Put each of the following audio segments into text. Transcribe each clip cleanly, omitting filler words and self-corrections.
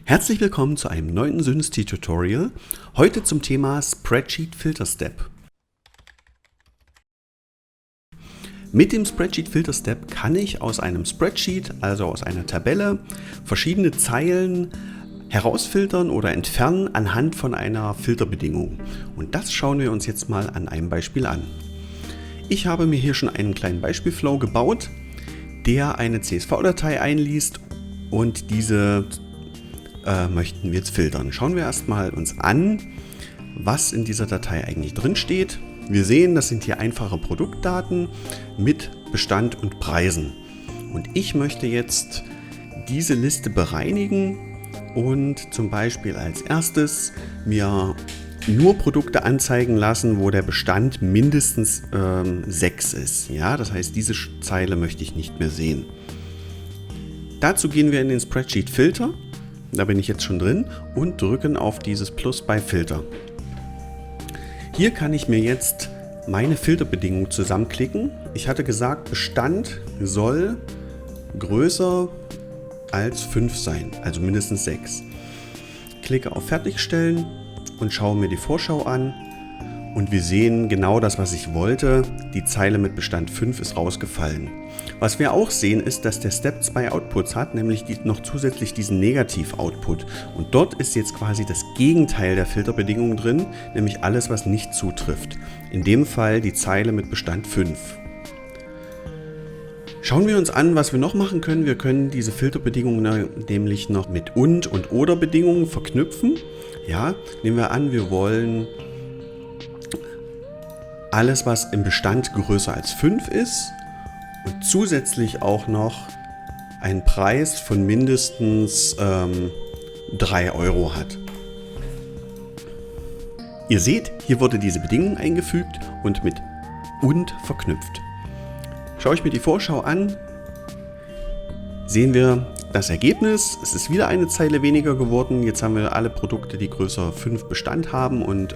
Herzlich willkommen zu einem neuen Synasty-Tutorial, heute zum Thema Spreadsheet Filter Step. Mit dem Spreadsheet Filter Step kann ich aus einem Spreadsheet, also aus einer Tabelle, verschiedene Zeilen herausfiltern oder entfernen anhand von einer Filterbedingung. Und das schauen wir uns jetzt mal an einem Beispiel an. Ich habe mir hier schon einen kleinen Beispielflow gebaut, der eine CSV-Datei einliest und diese möchten wir jetzt filtern. Schauen wir erstmal uns an, was in dieser Datei eigentlich drin steht. Wir sehen, das sind hier einfache Produktdaten mit Bestand und Preisen. Und ich möchte jetzt diese Liste bereinigen und zum Beispiel als erstes mir nur Produkte anzeigen lassen, wo der Bestand mindestens 6 ist. Ja, das heißt, diese Zeile möchte ich nicht mehr sehen. Dazu gehen wir in den Spreadsheet Filter. Da bin ich jetzt schon drin und drücken auf dieses Plus bei Filter. Hier kann ich mir jetzt meine Filterbedingungen zusammenklicken. Ich hatte gesagt, Bestand soll größer als 5 sein, also mindestens 6. Klicke auf Fertigstellen und schaue mir die Vorschau an. Und wir sehen genau das, was ich wollte. Die Zeile mit Bestand 5 ist rausgefallen. Was wir auch sehen, ist, dass der Step 2 Outputs hat, nämlich noch zusätzlich diesen Negativ-Output. Und dort ist jetzt quasi das Gegenteil der Filterbedingungen drin, nämlich alles, was nicht zutrifft. In dem Fall die Zeile mit Bestand 5. Schauen wir uns an, was wir noch machen können. Wir können diese Filterbedingungen nämlich noch mit und oder Bedingungen verknüpfen. Ja, nehmen wir an, wir wollen alles, was im Bestand größer als 5 ist und zusätzlich auch noch einen Preis von mindestens 3 Euro hat. Ihr seht, hier wurde diese Bedingung eingefügt und mit und verknüpft. Schaue ich mir die Vorschau an, sehen wir das Ergebnis. Es ist wieder eine Zeile weniger geworden. Jetzt haben wir alle Produkte, die größer 5 Bestand haben und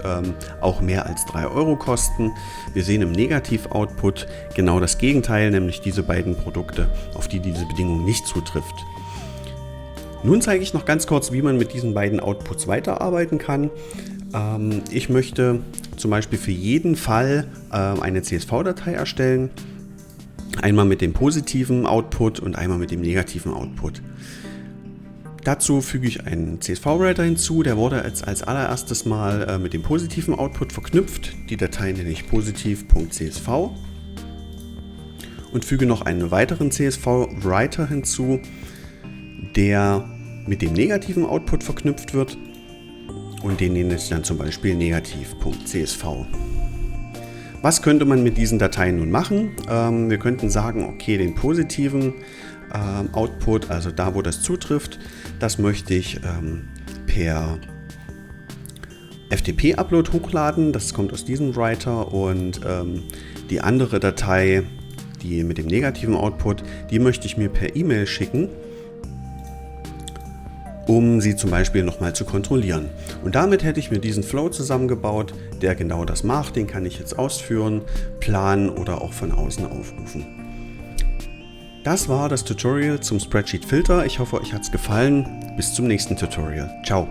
auch mehr als 3 Euro kosten. Wir sehen im Negativ-Output genau das Gegenteil, nämlich diese beiden Produkte, auf die diese Bedingung nicht zutrifft. Nun zeige ich noch ganz kurz, wie man mit diesen beiden Outputs weiterarbeiten kann. Ich möchte zum Beispiel für jeden Fall eine CSV-Datei erstellen. Einmal mit dem positiven Output und einmal mit dem negativen Output. Dazu füge ich einen CSV-Writer hinzu, der wurde als allererstes mal mit dem positiven Output verknüpft. Die Datei nenne ich positiv.csv und füge noch einen weiteren CSV-Writer hinzu, der mit dem negativen Output verknüpft wird und den nenne ich dann zum Beispiel negativ.csv. Was könnte man mit diesen Dateien nun machen? Wir könnten sagen, okay, den positiven Output, also da, wo das zutrifft, das möchte ich per FTP-Upload hochladen. Das kommt aus diesem Writer und die andere Datei, die mit dem negativen Output, die möchte ich mir per E-Mail schicken, um sie zum Beispiel nochmal zu kontrollieren. Und damit hätte ich mir diesen Flow zusammengebaut, der genau das macht. Den kann ich jetzt ausführen, planen oder auch von außen aufrufen. Das war das Tutorial zum Spreadsheet Filter. Ich hoffe, euch hat es gefallen. Bis zum nächsten Tutorial. Ciao.